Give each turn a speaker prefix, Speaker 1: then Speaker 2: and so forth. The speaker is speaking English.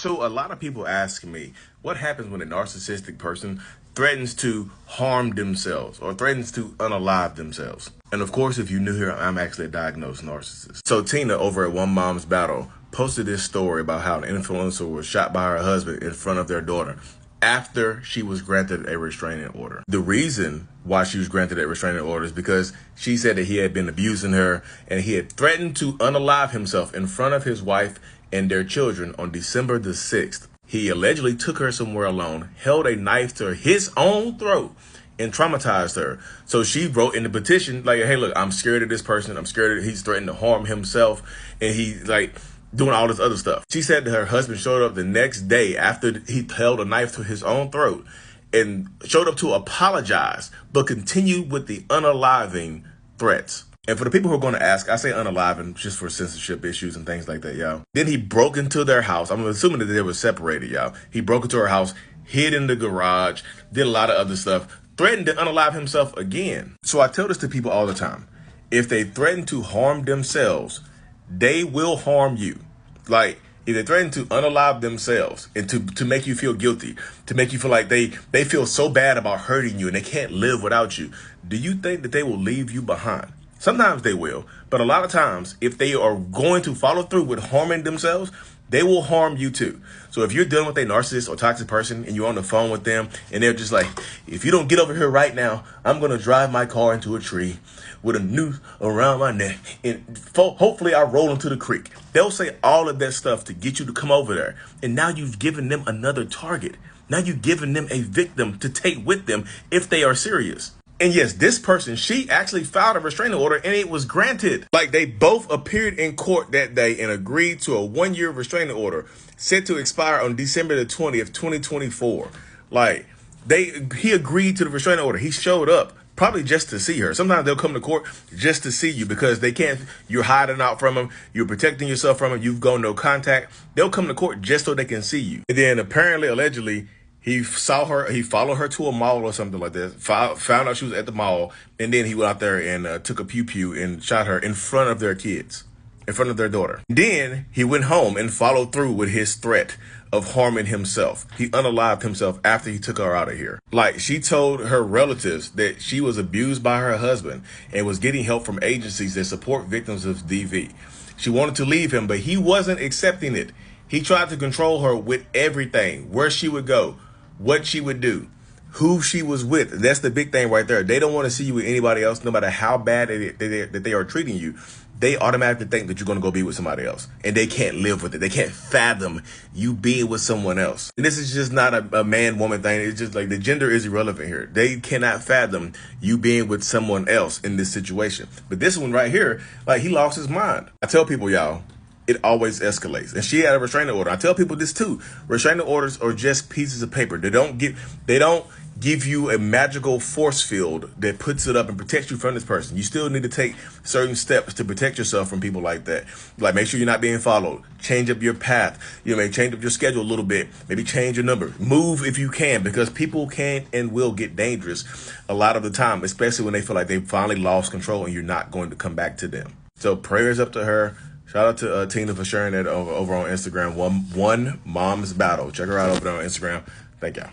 Speaker 1: So a lot of people ask me, what happens when a narcissistic person threatens to harm themselves or threatens to unalive themselves? And of course, if you're new here, I'm actually a diagnosed narcissist. So Tina over at One Mom's Battle posted this story about how an influencer was shot by her husband in front of their daughter after she was granted a restraining order. The reason why she was granted a restraining order is because she said that he had been abusing her and he had threatened to unalive himself in front of his wife and their children on December the 6th. He allegedly took her somewhere alone, held a knife to his own throat, and traumatized her. So she wrote in the petition, like, hey, look, I'm scared of this person. I'm scared that he's threatened to harm himself. And he's like doing all this other stuff. She said that her husband showed up the next day after he held a knife to his own throat and showed up to apologize, but continued with the unaliving threats. And for the people who are going to ask, I say unaliving just for censorship issues and things like that, y'all. Then he broke into their house. I'm assuming that they were separated, y'all. He broke into her house, hid in the garage, did a lot of other stuff, threatened to unalive himself again. So I tell this to people all the time. If they threaten to harm themselves, they will harm you. Like, if they threaten to unalive themselves and to make you feel guilty, to make you feel like they feel so bad about hurting you and they can't live without you, do you think that they will leave you behind? Sometimes they will, but a lot of times, if they are going to follow through with harming themselves, they will harm you too. So if you're dealing with a narcissist or toxic person and you're on the phone with them and they're just like, if you don't get over here right now, I'm going to drive my car into a tree with a noose around my neck and hopefully I roll into the creek. They'll say all of that stuff to get you to come over there. And now you've given them another target. Now you've given them a victim to take with them if they are serious. And yes, this person, she actually filed a restraining order and it was granted. Like, they both appeared in court that day and agreed to a 1-year restraining order set to expire on December the 20th, 2024. Like, he agreed to the restraining order. He showed up probably just to see her. Sometimes they'll come to court just to see you because they can't, you're hiding out from them. You're protecting yourself from them. You've gone no contact. They'll come to court just so they can see you. And then apparently, allegedly, he saw her, he followed her to a mall or something like that, found out she was at the mall, and then he went out there and took a pew-pew and shot her in front of their kids, in front of their daughter. Then he went home and followed through with his threat of harming himself. He unalived himself after he took her out of here. Like, she told her relatives that she was abused by her husband and was getting help from agencies that support victims of DV. She wanted to leave him, but he wasn't accepting it. He tried to control her with everything, where she would go, what she would do, who she was with. That's the big thing right there. They don't want to see you with anybody else, no matter how bad that they are treating you. They automatically think that you're going to go be with somebody else, and they can't live with it. They can't fathom you being with someone else. And this is just not a man-woman thing. It's just like the gender is irrelevant here. They cannot fathom you being with someone else in this situation. But this one right here, like, he lost his mind. I tell people, y'all, it always escalates. And she had a restraining order. I tell people this too. Restraining orders are just pieces of paper. They don't give you a magical force field that puts it up and protects you from this person. You still need to take certain steps to protect yourself from people like that. Like, make sure you're not being followed. Change up your path. You know, maybe change up your schedule a little bit. Maybe change your number. Move if you can, because people can and will get dangerous a lot of the time, especially when they feel like they finally lost control and you're not going to come back to them. So prayers up to her. Shout out to Tina for sharing that over on Instagram. One Mom's Battle. Check her out over there on Instagram. Thank y'all.